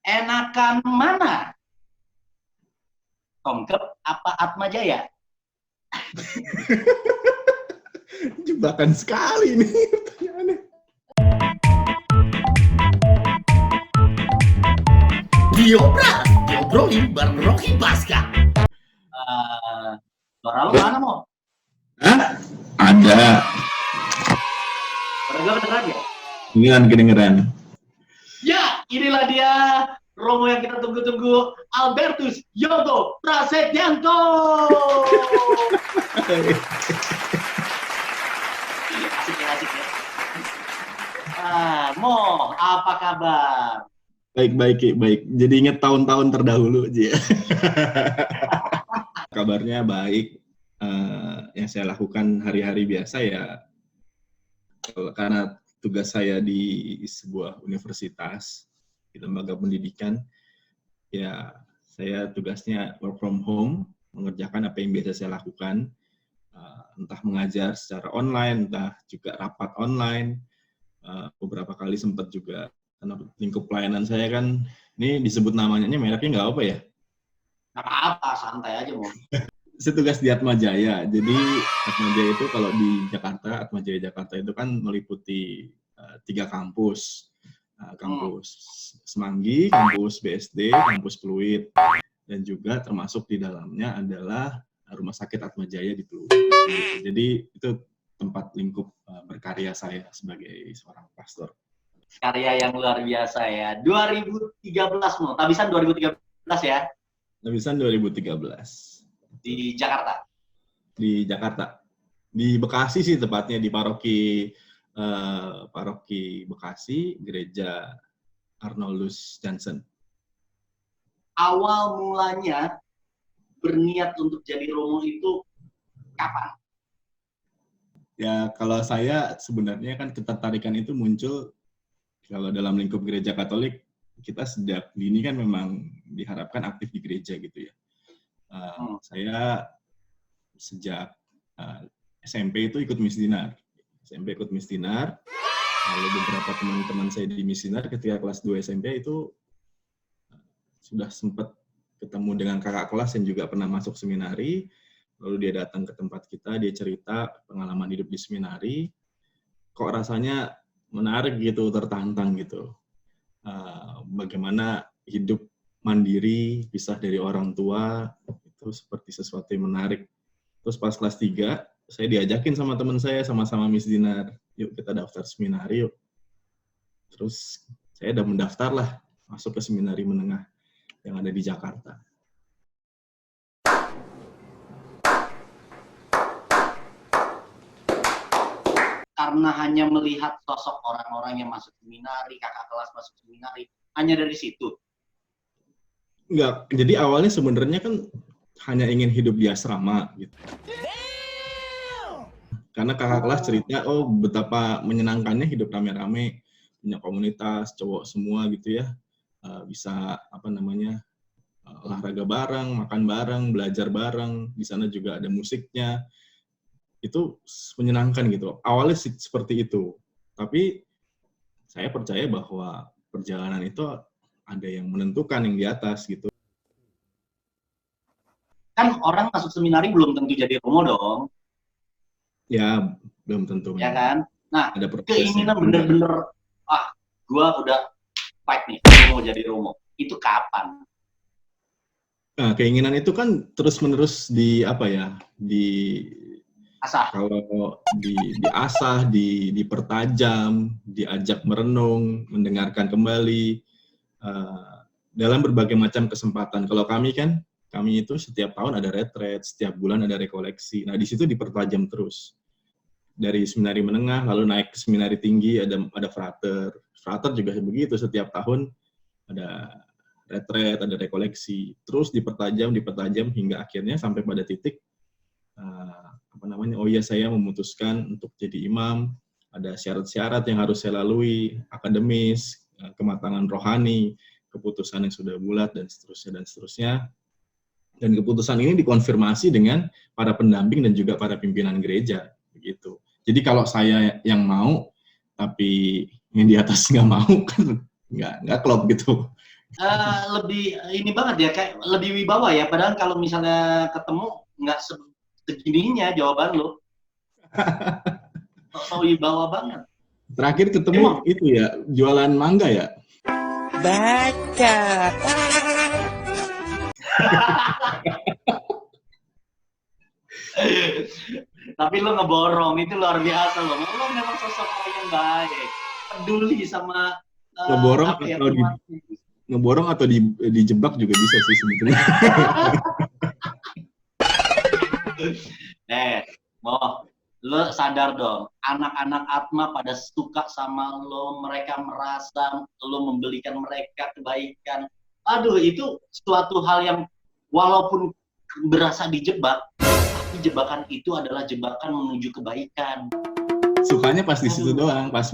Enakan mana? Kongkep apa Atma Jaya? Jebakan sekali nih pertanyaannya. Diobras, diobrolin bareng Rocky Baska. Suara lu mana, Mo? Hah? Ada. Suara gue kedengeran ya? Kedengeran. Ya, inilah dia Romo yang kita tunggu-tunggu, Albertus Yogo Prasetyanto. Asik ya. Mo, apa kabar? Baik. Jadi ingat tahun-tahun terdahulu aja. Kabarnya baik. Yang saya lakukan hari-hari biasa ya, karena tugas saya di sebuah universitas, di lembaga pendidikan, ya saya tugasnya work from home, mengerjakan apa yang biasa saya lakukan, entah mengajar secara online, entah juga rapat online. Beberapa kali sempat juga, karena lingkup pelayanan saya kan, ini disebut namanya mereknya nggak apa ya? Nggak apa-apa, santai aja, Mo. Saya tugas di Atma Jaya. Jadi Atma Jaya itu kalau di Jakarta, Atma Jaya Jakarta itu kan meliputi 3 kampus. Kampus Semanggi, kampus BSD, kampus Pluit, dan juga termasuk di dalamnya adalah Rumah Sakit Atma Jaya di Pluit. Jadi itu tempat lingkup berkarya saya sebagai seorang pastor. Karya yang luar biasa ya. 2013, Mo. Tabisan 2013 ya? Tabisan 2013. Di Jakarta? Di Jakarta. Di Bekasi sih tepatnya, di paroki Bekasi, Gereja Arnoldus Johnson. Awal mulanya berniat untuk jadi Romo itu kapan? Ya, kalau saya sebenarnya kan ketertarikan itu muncul kalau dalam lingkup gereja Katolik, kita sejak dini kan memang diharapkan aktif di gereja gitu ya. Saya sejak SMP itu ikut misdinar. Lalu beberapa teman-teman saya di misdinar ketika kelas 2 SMP itu sudah sempat ketemu dengan kakak kelas yang juga pernah masuk seminari. Lalu dia datang ke tempat kita, dia cerita pengalaman hidup di seminari. Kok rasanya menarik gitu, tertantang gitu. Bagaimana hidup mandiri, pisah dari orang tua, itu seperti sesuatu yang menarik. Terus pas kelas 3, saya diajakin sama teman saya, sama-sama misdinar. Yuk kita daftar seminari yuk. Terus saya udah mendaftar lah, masuk ke seminari menengah yang ada di Jakarta. Karena hanya melihat sosok orang-orang yang masuk seminari, kakak kelas masuk seminari, hanya dari situ? Enggak, jadi awalnya sebenarnya kan hanya ingin hidup di asrama gitu. Karena kakak kelas cerita, oh betapa menyenangkannya hidup rame-rame, punya komunitas, cowok semua gitu ya, bisa olahraga bareng, makan bareng, belajar bareng, di sana juga ada musiknya, itu menyenangkan gitu. Awalnya seperti itu, tapi saya percaya bahwa perjalanan itu ada yang menentukan yang di atas gitu. Kan orang masuk seminari belum tentu jadi Romo dong. Ya, belum tentu. Ya kan? Nah, ada keinginan bener-bener, gua udah fight nih, mau jadi Romo. Itu kapan? Nah, keinginan itu kan terus-menerus asah. Kalau diasah, dipertajam, diajak merenung, mendengarkan kembali, dalam berbagai macam kesempatan. Kalau kami itu setiap tahun ada retret, setiap bulan ada rekoleksi. Nah, di situ dipertajam terus. Dari seminari menengah, lalu naik ke seminari tinggi, ada frater. Frater juga begitu, setiap tahun ada retret, ada rekoleksi. Terus dipertajam, hingga akhirnya sampai pada titik, oh iya saya memutuskan untuk jadi imam, ada syarat-syarat yang harus saya lalui, akademis, kematangan rohani, keputusan yang sudah bulat, dan seterusnya. Dan keputusan ini dikonfirmasi dengan para pendamping dan juga para pimpinan gereja, begitu. Jadi kalau saya yang mau, tapi yang di atas nggak mau, kan nggak klop gitu. lebih ini banget ya, kayak lebih wibawa ya. Padahal kalau misalnya ketemu nggak segininya jawaban lo. So wibawa banget. Terakhir ketemu Emang? itu ya, jualan mangga ya? Baca. Tapi lo ngeborong, itu luar biasa lo. Lo memang sosok orang yang baik, peduli sama Ngeborong apa ya, atau ngeborong atau dijebak juga bisa sih sebetulnya. Mo, lo sadar dong, anak-anak Atma pada suka sama lo, mereka merasa lo membelikan mereka kebaikan. Aduh, itu suatu hal yang walaupun berasa dijebak, tapi jebakan itu adalah jebakan menuju kebaikan. Sukanya pas di situ doang, pas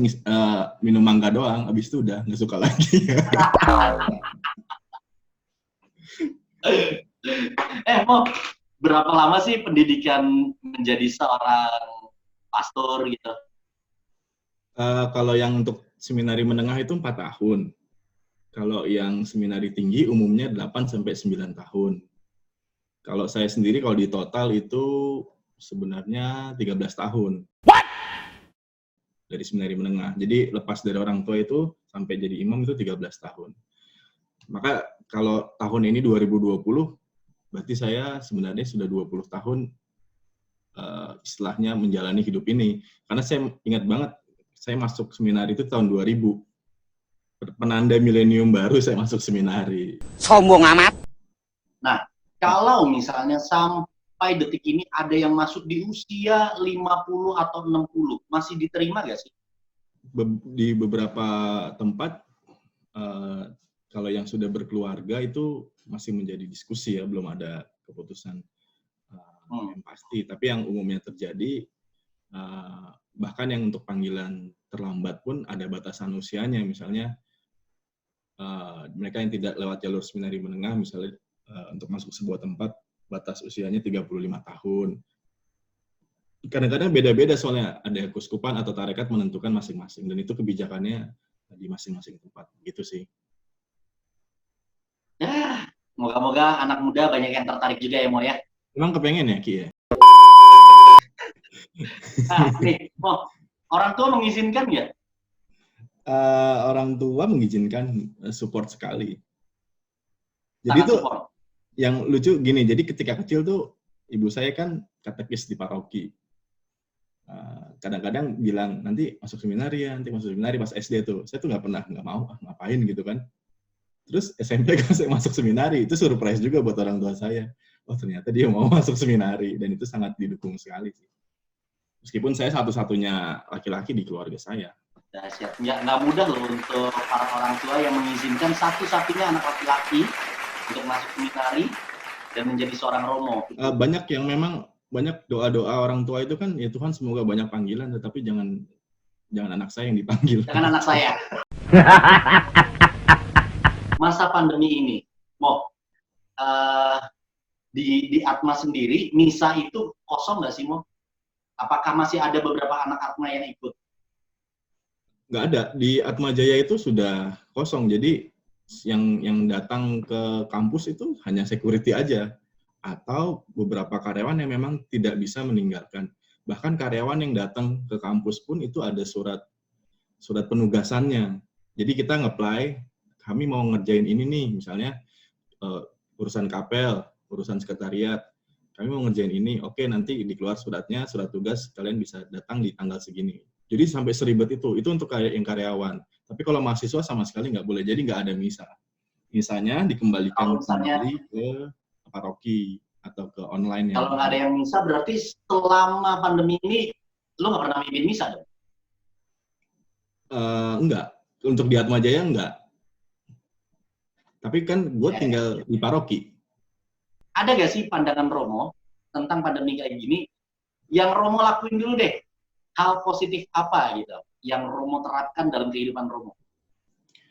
minum mangga doang, abis itu udah nggak suka lagi. Mo, berapa lama sih pendidikan menjadi seorang pastor gitu? Kalau yang untuk seminari menengah itu 4 tahun. Kalau yang seminari tinggi umumnya 8-9 tahun. Kalau saya sendiri kalau di total itu sebenarnya 13 tahun. What? Dari seminari menengah. Jadi lepas dari orang tua itu sampai jadi imam itu 13 tahun. Maka kalau tahun ini 2020, berarti saya sebenarnya sudah 20 tahun istilahnya menjalani hidup ini. Karena saya ingat banget, saya masuk seminari itu tahun 2000. Penanda milenium baru saya masuk seminari. Sombong amat. Nah, kalau misalnya sampai detik ini ada yang masuk di usia 50 atau 60, masih diterima nggak sih? Di beberapa tempat, kalau yang sudah berkeluarga itu masih menjadi diskusi ya, belum ada keputusan yang pasti. Tapi yang umumnya terjadi, bahkan yang untuk panggilan terlambat pun ada batasan usianya, misalnya mereka yang tidak lewat jalur seminari menengah, misalnya untuk masuk sebuah tempat, batas usianya 35 tahun. Kadang-kadang beda-beda soalnya, ada keuskupan atau tarekat menentukan masing-masing, dan itu kebijakannya di masing-masing tempat, gitu sih. Ya, moga-moga anak muda banyak yang tertarik juga ya, Mo ya. Emang kepengen ya, Ki ya? Nah, nih, Mo, orang tua mengizinkan nggak? Orang tua mengizinkan, support sekali. Jadi Sangat tuh support. yang lucu gini, jadi ketika kecil tuh ibu saya kan katekis di paroki. Kadang-kadang bilang nanti masuk seminari ya, nanti masuk seminari pas SD tuh. Saya tuh nggak mau, ngapain gitu kan. Terus SMP kan saya masuk seminari, itu surprise juga buat orang tua saya. Oh ternyata dia mau masuk seminari, dan itu sangat didukung sekali sih. Meskipun saya satu-satunya laki-laki di keluarga saya. Dahsyat. Nggak mudah loh untuk para orang tua yang mengizinkan satu-satunya anak laki-laki untuk masuk seminari dan menjadi seorang romo. Banyak yang memang, banyak doa-doa orang tua itu kan, ya Tuhan semoga banyak panggilan, tetapi jangan anak saya yang dipanggil. Jangan anak saya. Masa pandemi ini, Mo, di Atma sendiri, misa itu kosong nggak sih, Mo? Apakah masih ada beberapa anak Atma yang ikut? Nggak ada. Di Atma Jaya itu sudah kosong. Jadi yang datang ke kampus itu hanya security aja. Atau beberapa karyawan yang memang tidak bisa meninggalkan. Bahkan karyawan yang datang ke kampus pun itu ada surat penugasannya. Jadi kita nge-apply, kami mau ngerjain ini nih, misalnya urusan kapel, urusan sekretariat, kami mau ngerjain ini, oke nanti dikeluar suratnya, surat tugas, kalian bisa datang di tanggal segini. Jadi sampai seribet itu untuk yang karyawan. Tapi kalau mahasiswa sama sekali nggak boleh, jadi nggak ada misa. Misanya dikembalikan kembali ke paroki atau ke online. Kalau nggak ada yang misa, berarti selama pandemi ini, lo nggak pernah mimpin misa dong? Enggak. Untuk di Atma Jaya enggak. Tapi kan gue tinggal di paroki. Ada nggak sih pandangan Romo tentang pandemi kayak gini? Yang Romo lakuin dulu deh. Hal positif apa gitu yang Romo terapkan dalam kehidupan Romo?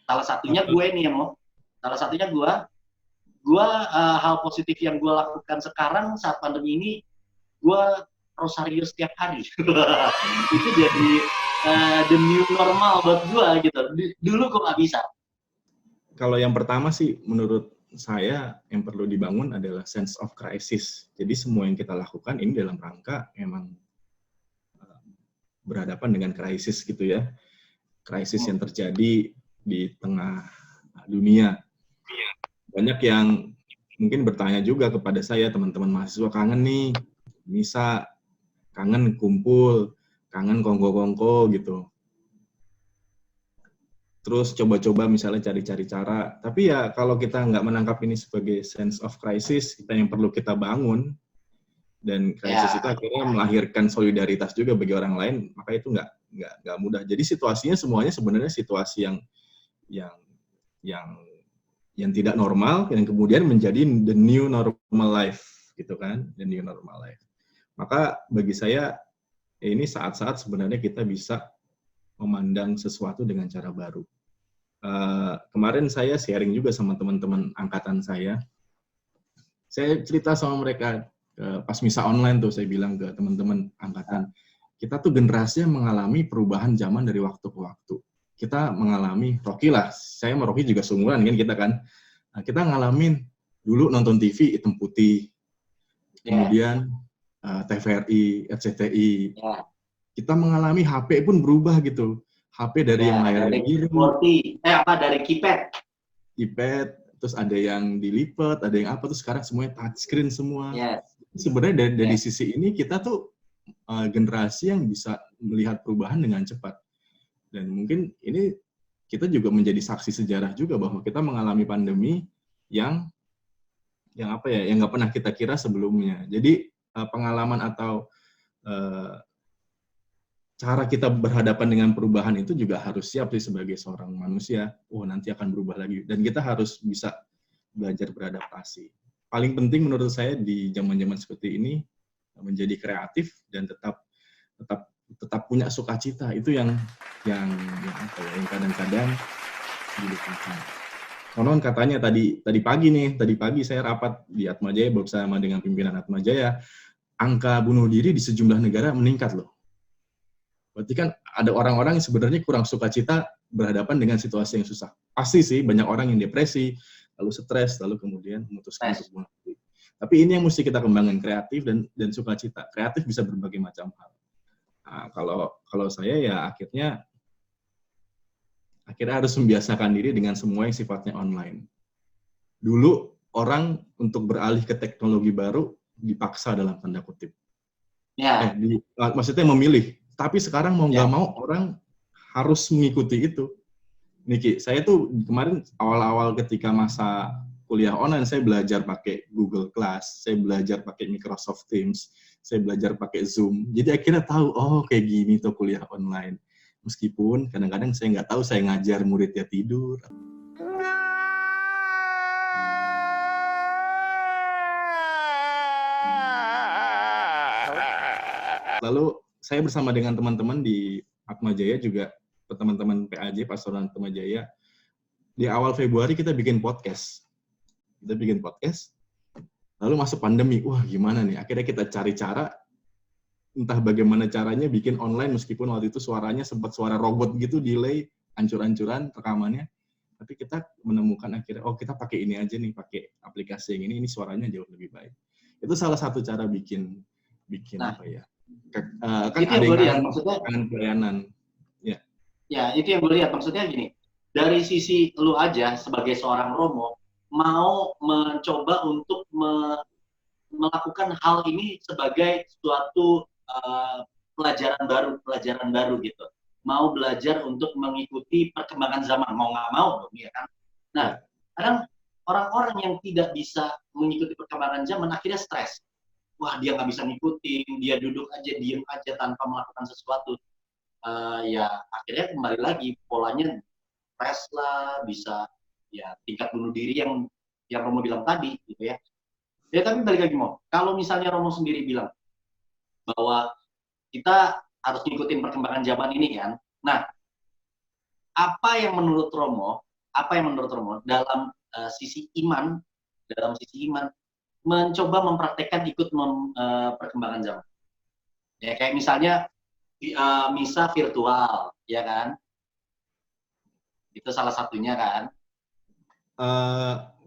Salah satunya gue nih ya, Mo. Salah satunya gue hal positif yang gue lakukan sekarang saat pandemi ini, gue rosario setiap hari. Itu jadi the new normal buat gue gitu. Dulu gue nggak bisa. kalau yang pertama sih menurut saya yang perlu dibangun adalah sense of crisis. Jadi semua yang kita lakukan ini dalam rangka emang berhadapan dengan krisis gitu ya. Krisis yang terjadi di tengah dunia. Banyak yang mungkin bertanya juga kepada saya, teman-teman mahasiswa, kangen nih, bisa kangen kumpul, kangen kongko-kongko gitu. Terus coba-coba misalnya cari-cari cara. Tapi ya kalau kita nggak menangkap ini sebagai sense of crisis, kita yang perlu kita bangun, dan krisis itu akhirnya melahirkan solidaritas juga bagi orang lain, maka itu nggak mudah. Jadi situasinya semuanya sebenarnya situasi yang tidak normal, yang kemudian menjadi the new normal life, gitu kan, the new normal life. Maka bagi saya ini saat-saat sebenarnya kita bisa memandang sesuatu dengan cara baru. Kemarin saya sharing juga sama teman-teman angkatan saya. Saya cerita sama mereka pas misa online tuh, saya bilang ke teman-teman angkatan, kita tuh generasi yang mengalami perubahan zaman dari waktu ke waktu. Kita mengalami Rocky lah, saya sama Rocky juga seumuran kan kita kan. Nah, kita ngalamin dulu nonton TV hitam putih, kemudian TVRI, RCTI. Kita mengalami HP pun berubah gitu. HP dari yang layarnya biru, dari keypad, terus ada yang dilipat, ada yang apa, terus sekarang semuanya touchscreen semua. Sebenarnya dari sisi ini kita tuh generasi yang bisa melihat perubahan dengan cepat. Dan mungkin ini kita juga menjadi saksi sejarah juga bahwa kita mengalami pandemi yang nggak pernah kita kira sebelumnya. Jadi pengalaman atau cara kita berhadapan dengan perubahan itu juga harus siap sih sebagai seorang manusia. Nanti akan berubah lagi. Dan kita harus bisa belajar beradaptasi. Paling penting menurut saya di zaman-zaman seperti ini menjadi kreatif dan tetap punya sukacita. Itu yang kadang-kadang dilupakan. Konon katanya tadi pagi saya rapat di Atmajaya bersama dengan pimpinan Atmajaya, angka bunuh diri di sejumlah negara meningkat loh. Berarti kan ada orang-orang yang sebenarnya kurang sukacita berhadapan dengan situasi yang susah. Pasti sih banyak orang yang depresi, lalu stres, lalu kemudian memutuskan untuk bunuh diri. Tapi ini yang mesti kita kembangkan, kreatif dan sukacita. Kreatif bisa berbagai macam hal. Nah, kalau saya ya akhirnya harus membiasakan diri dengan semua yang sifatnya online. Dulu orang untuk beralih ke teknologi baru dipaksa dalam tanda kutip. Maksudnya memilih. Tapi sekarang mau nggak mau orang harus mengikuti itu. Niki, saya tuh kemarin awal-awal ketika masa kuliah online, saya belajar pakai Google Class, saya belajar pakai Microsoft Teams, saya belajar pakai Zoom. Jadi akhirnya tahu, kayak gini tuh kuliah online. Meskipun kadang-kadang saya nggak tahu, saya ngajar muridnya tidur. Lalu saya bersama dengan teman-teman di Atmajaya juga, teman-teman PAJ, Pastoral Atmajaya, di awal Februari kita bikin podcast. Lalu masuk pandemi, gimana nih? Akhirnya kita cari cara, entah bagaimana caranya bikin online, meskipun waktu itu suaranya sempat suara robot gitu, delay, hancur-hancuran rekamannya. Tapi kita menemukan akhirnya, kita pakai ini aja nih, pakai aplikasi yang ini suaranya jauh lebih baik. Itu salah satu cara bikin apa ya? Kan ada yang kangen pelayanan. Ya, itu yang gue lihat. Maksudnya gini, dari sisi lu aja sebagai seorang Romo, mau mencoba untuk melakukan hal ini sebagai suatu pelajaran baru gitu. Mau belajar untuk mengikuti perkembangan zaman, mau nggak mau, ya kan? Nah, kadang orang-orang yang tidak bisa mengikuti perkembangan zaman akhirnya stres. Dia nggak bisa ngikutin, dia duduk aja, diem aja tanpa melakukan sesuatu. Ya akhirnya kembali lagi polanya stres lah, bisa ya tingkat bunuh diri yang Romo bilang tadi gitu ya. Ya tapi balik lagi kalau misalnya Romo sendiri bilang bahwa kita harus ngikutin perkembangan zaman ini kan. Nah, apa yang menurut Romo dalam sisi iman mencoba mempraktekkan ikut perkembangan zaman. Ya kayak misalnya misa virtual, ya kan? Itu salah satunya kan.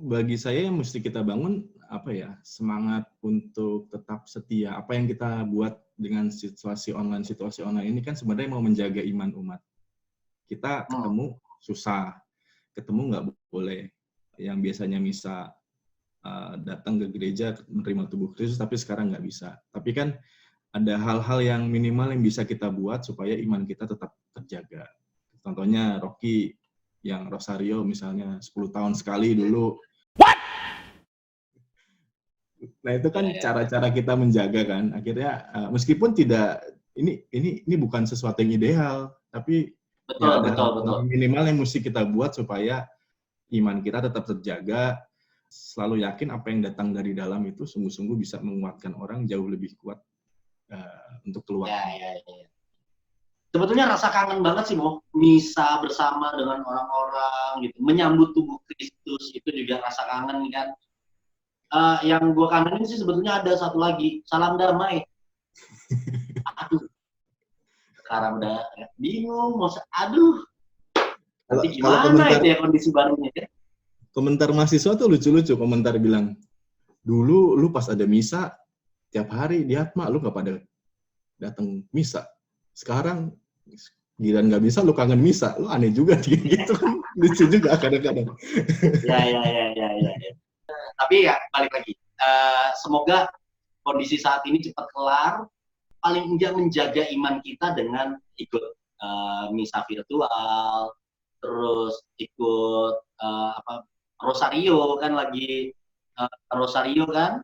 Bagi saya yang mesti kita bangun apa ya, semangat untuk tetap setia. Apa yang kita buat dengan situasi online ini kan sebenarnya mau menjaga iman umat. Kita ketemu susah, ketemu nggak boleh. Yang biasanya misa datang ke gereja menerima tubuh Kristus, tapi sekarang nggak bisa. Tapi kan ada hal-hal yang minimal yang bisa kita buat supaya iman kita tetap terjaga. Contohnya Rocky yang Rosario misalnya 10 tahun sekali dulu. What? Nah itu kan cara-cara kita menjaga kan. Akhirnya meskipun tidak ini bukan sesuatu yang ideal, tapi betul. Minimal yang mesti kita buat supaya iman kita tetap terjaga. Selalu yakin apa yang datang dari dalam itu sungguh-sungguh bisa menguatkan orang jauh lebih kuat untuk keluar. Ya. Sebetulnya rasa kangen banget sih, Mo, misa bersama dengan orang-orang gitu, menyambut tubuh Kristus itu juga rasa kangen kan. Yang gue kangenin sih sebetulnya ada satu lagi, salam damai. Aduh, sekarang udah bingung, nanti gimana itu ya kondisi barunya ya? Komentar mahasiswa tuh lucu-lucu, komentar bilang, dulu lu pas ada misa, tiap hari di Atma, lu nggak pada datang misa. Sekarang, giliran nggak bisa, lu kangen misa. Lu aneh juga, gitu kan. Lucu juga kadang-kadang. Ya. Tapi ya, balik lagi. Semoga kondisi saat ini cepat kelar. Paling enggak menjaga iman kita dengan ikut misa virtual, terus ikut Rosario kan lagi Rosario kan,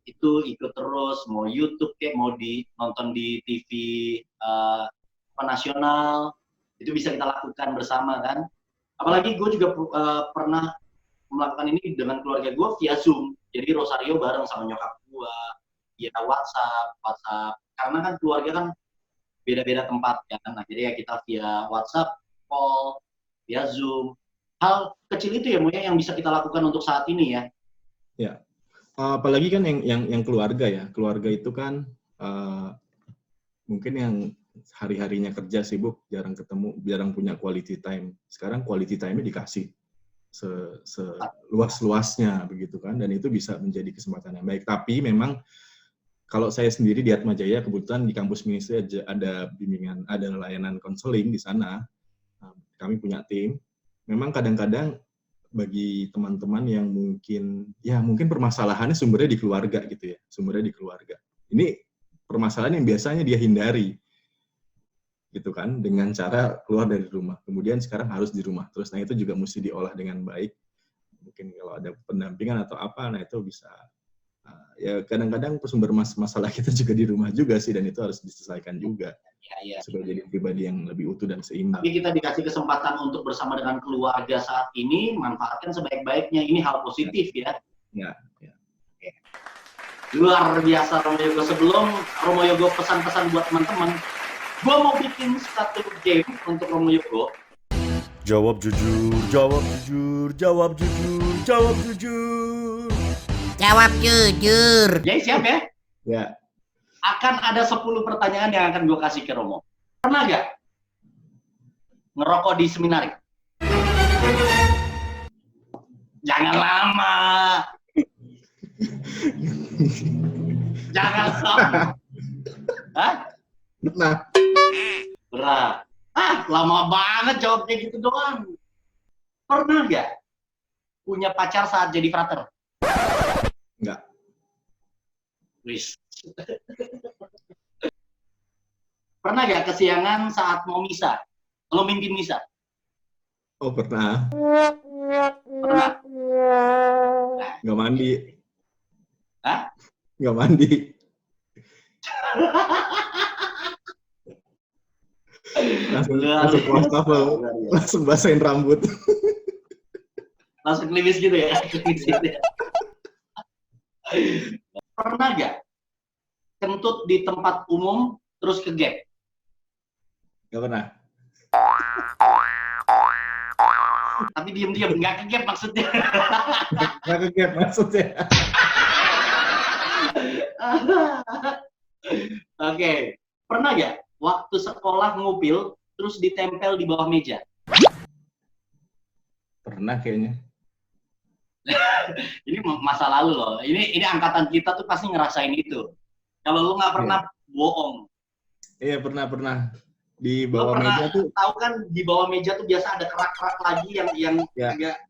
itu ikut terus, mau YouTube kayak mau nonton di TV nasional, itu bisa kita lakukan bersama kan. Apalagi gue juga pernah melakukan ini dengan keluarga gue via Zoom, jadi Rosario bareng sama nyokap gue, via WhatsApp, karena kan keluarga kan beda-beda tempat kan, akhirnya ya kita via WhatsApp, call, via Zoom. Hal kecil itu ya, Moya, yang bisa kita lakukan untuk saat ini ya. Ya, apalagi kan yang keluarga ya. Keluarga itu kan mungkin yang hari-harinya kerja sibuk, jarang ketemu, jarang punya quality time. Sekarang quality time-nya dikasih seluas-luasnya begitu kan, dan itu bisa menjadi kesempatan yang baik. Tapi memang kalau saya sendiri di Atma Jaya, kebetulan di kampus ministry ada bimbingan, ada layanan konseling di sana. Kami punya tim. Memang kadang-kadang bagi teman-teman yang mungkin permasalahannya sumbernya di keluarga gitu ya, sumbernya di keluarga. Ini permasalahan yang biasanya dia hindari, gitu kan, dengan cara keluar dari rumah. Kemudian sekarang harus di rumah terus. Nah itu juga mesti diolah dengan baik. Mungkin kalau ada pendampingan atau apa, nah itu bisa. Ya kadang-kadang sumber masalah kita juga di rumah juga sih, dan itu harus diselesaikan juga. Ya. Supaya jadi pribadi yang lebih utuh dan seimbang. Tapi kita dikasih kesempatan untuk bersama dengan keluarga saat ini, manfaatkan sebaik-baiknya. Ini hal positif ya. Ya. Oke. Luar biasa Romo Yogo. Sebelum Romo Yogo pesan-pesan buat teman-teman, gue mau bikin satu game untuk Romo Yogo. Jawab jujur, jawab jujur, jawab jujur, jawab jujur. Jawab jujur. Jadi siap ya? Ya. Akan ada 10 pertanyaan yang akan gue kasih ke Romo. Pernah gak ngerokok di seminari? Jangan lama. Jangan lama. Hah? Pernah. Lama banget jawabnya gitu doang. Pernah gak punya pacar saat jadi frater? Enggak. Wis. Pernah gak kesiangan saat mau misa? Lo mimpin misa? Oh, pernah. Pernah? Nggak mandi. Hah? Nggak mandi. langsung wastafel, langsung basahin rambut. Langsung klimis gitu ya? Pernah gak kentut di tempat umum terus ke gap? Nggak pernah. Tapi diem-diem, nggak ke gap maksudnya. Nggak ke gap maksudnya. Oke. Pernah gak waktu sekolah ngupil terus ditempel di bawah meja? Pernah kayaknya. Ini masa lalu loh. Ini angkatan kita tuh pasti ngerasain itu. Kalau lu nggak pernah bohong. Iya, pernah. Di Lu bawah pernah meja tuh tahu kan di bawah meja tuh biasa ada kerak-kerak lagi yang ya, agak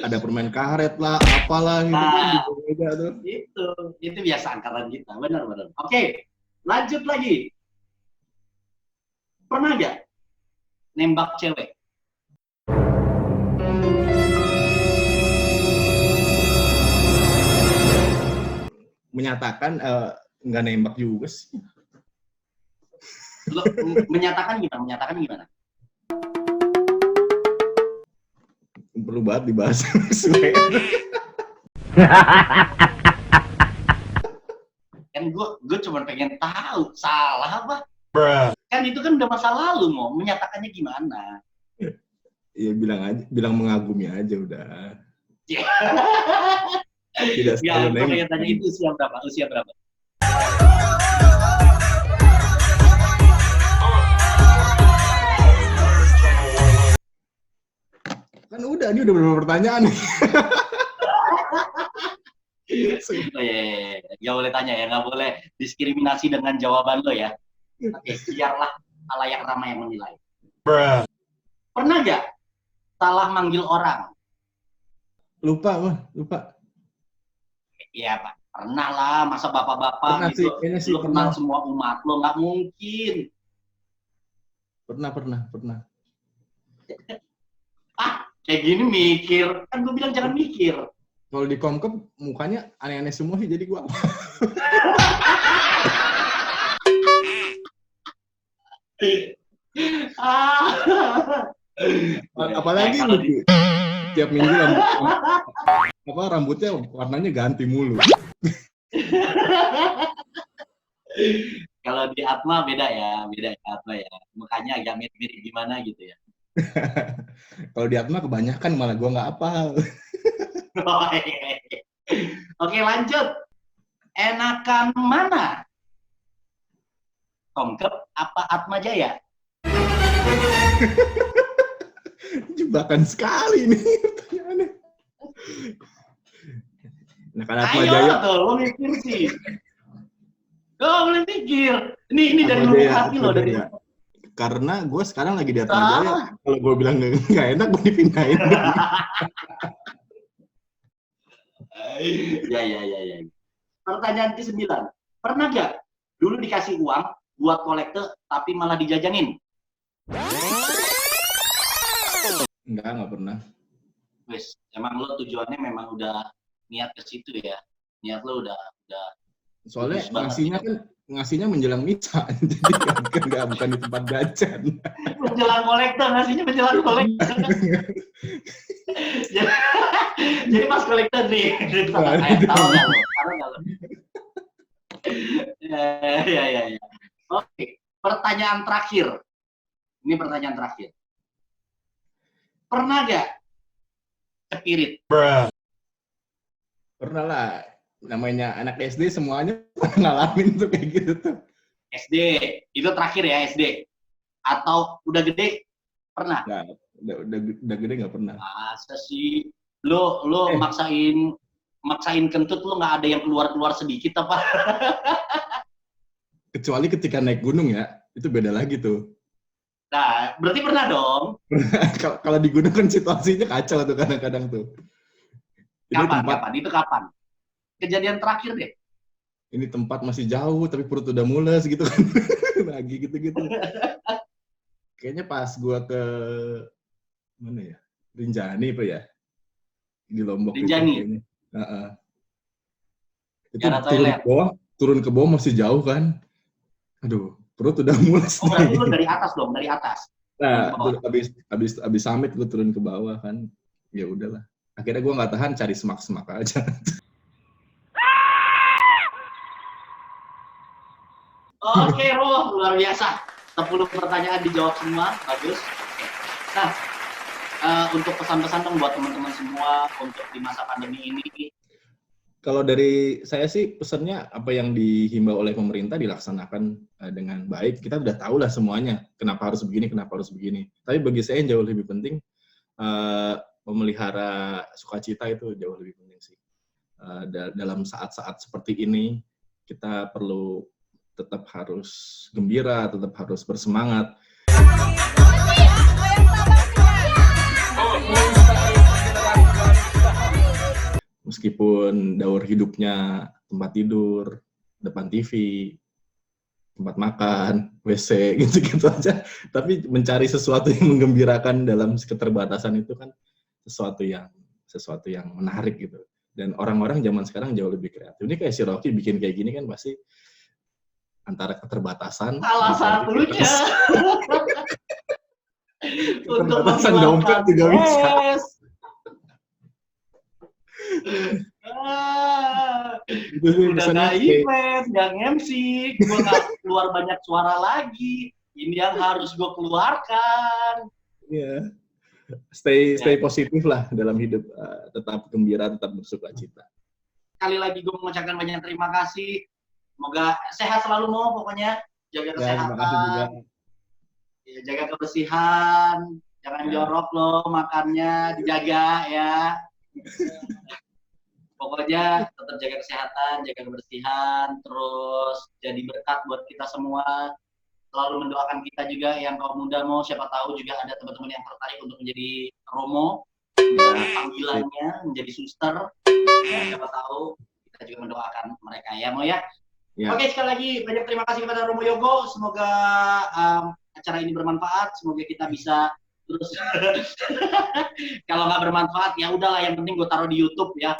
ada permen karet lah, apalah gitu kan di bawah meja tuh. itu biasa angkatan kita. Benar. Oke, lanjut lagi. Pernah nggak nembak cewek? Menyatakan nggak nembak juga sih. Lu menyatakan gimana? Perlu banget dibahas. Kan gue cuma pengen tahu salah apa? Kan itu kan udah masa lalu, mau menyatakannya gimana? Ya bilang mengagumi aja udah. Tidak Ya, selalu gue nembak. pengen tanya itu usia berapa? Kan udah, ini udah beberapa pertanyaan nih. Oh, iya. Gak boleh tanya ya, gak boleh diskriminasi dengan jawaban lo ya. Oke, biarlah halayak ramai yang menilai. Pernah gak salah manggil orang? Lupa. Iya Pak, pernah lah, masa bapak-bapak Pernah gitu, sih, kayaknya sih lo kenal pernah. semua umat lo, nggak mungkin. Pernah. Kayak gini mikir, kan gue bilang jangan mikir. Kalau di Komkep mukanya aneh-aneh semua sih, jadi gua apalagi kalau lucu. Tiap minggu rambutnya warnanya ganti mulu. Kalau di Atma beda ya Atma ya. Mukanya agak mirip-mirip gimana gitu ya. Kalau di Atma kebanyakan malah gua nggak hafal. Oke, lanjut. Enakan mana? Komkep apa Atma Jaya? Jebakan sekali nih pertanyaannya. Nah, karena Atma Ayo Jaya tuh, lo mikir sih. Lo boleh mikir. Ini dari lubuk hati lo, dari karena gue sekarang lagi di Atma Jaya. Kalau gue bilang nggak enak, gue dipindahin. Ya. Pertanyaan ke-9. Pernah gak dulu dikasih uang buat kolektor tapi malah dijajanin? Nggak pernah. Wes, emang lo tujuannya memang udah niat ke situ ya. Niat lo udah Soalnya bagus ngasihnya menjelang misa, jadi bukan di tempat jajan. menjelang kolektor, ngasihnya menjelang kolektor. Jadi pas kolektor nih, tahu nggak lo? Ya. Oke, pertanyaan terakhir. Ini pertanyaan terakhir. Pernah gak cepirit? Pernah lah. Namanya anak SD semuanya ngalamin tuh kayak gitu tuh. SD, itu terakhir ya SD. Atau udah gede pernah? Nggak, udah gede nggak pernah. Masa sih? Lo maksain kentut lo nggak ada yang keluar sedikit apa? Kecuali ketika naik gunung ya, itu beda lagi tuh. Nah, berarti pernah dong? Kalau di gunung kan situasinya kacau tuh kadang-kadang tuh. Kapan? Itu kapan? Kejadian terakhir deh. Ini tempat masih jauh tapi perut udah mules gitu kan. Lagi gitu-gitu. Kayaknya pas gua ke mana ya? Rinjani apa ya? Di Lombok. Rinjani. Itu turun ke bawah masih jauh kan. Aduh, perut udah mules. Oh, berarti lu dari atas dong, dari atas. Nah, habis summit gue turun ke bawah kan. Ya udahlah. Akhirnya gue nggak tahan, cari semak-semak aja. Oke, Roh, luar biasa. 10 pertanyaan dijawab semua, bagus. Nah, untuk pesan-pesan dong buat teman-teman semua untuk di masa pandemi ini. Kalau dari saya sih pesannya apa yang dihimbau oleh pemerintah dilaksanakan dengan baik. Kita udah tahu lah semuanya kenapa harus begini. Tapi bagi saya yang jauh lebih penting, memelihara sukacita itu jauh lebih penting sih. Dalam saat-saat seperti ini kita perlu tetap harus gembira, tetap harus bersemangat. Meskipun daur hidupnya tempat tidur, depan TV, tempat makan, WC, gitu-gitu aja. Tapi mencari sesuatu yang menggembirakan dalam keterbatasan itu kan sesuatu yang menarik gitu. Dan orang-orang zaman sekarang jauh lebih kreatif. Ini kayak si Rocky bikin kayak gini kan pasti antara keterbatasan. Salah satunya. Untuk keterbatasan dompet juga bisa. Udah nggak event, nggak MC, gue nggak keluar banyak suara lagi. Ini yang harus gue keluarkan. Iya. Stay positif lah dalam hidup, tetap gembira, tetap bersukacita. Sekali lagi gue mengucapkan banyak terima kasih. Semoga sehat selalu Mo, pokoknya jaga kesehatan. Terima kasih juga. Ya, jaga kebersihan, jangan jorok loh makannya, dijaga ya. Pokoknya tetap jaga kesehatan, jaga kebersihan, terus jadi berkat buat kita semua. Selalu mendoakan kita juga yang kaum muda Mo, siapa tahu juga ada teman-teman yang tertarik untuk menjadi Romo, panggilannya menjadi suster. Ya, siapa tahu kita juga mendoakan mereka ya Mo ya. Ya. Oke, sekali lagi banyak terima kasih kepada Romo Yogo. Semoga acara ini bermanfaat. Semoga kita bisa terus. Kalau nggak bermanfaat ya udahlah. Yang penting gue taruh di YouTube ya.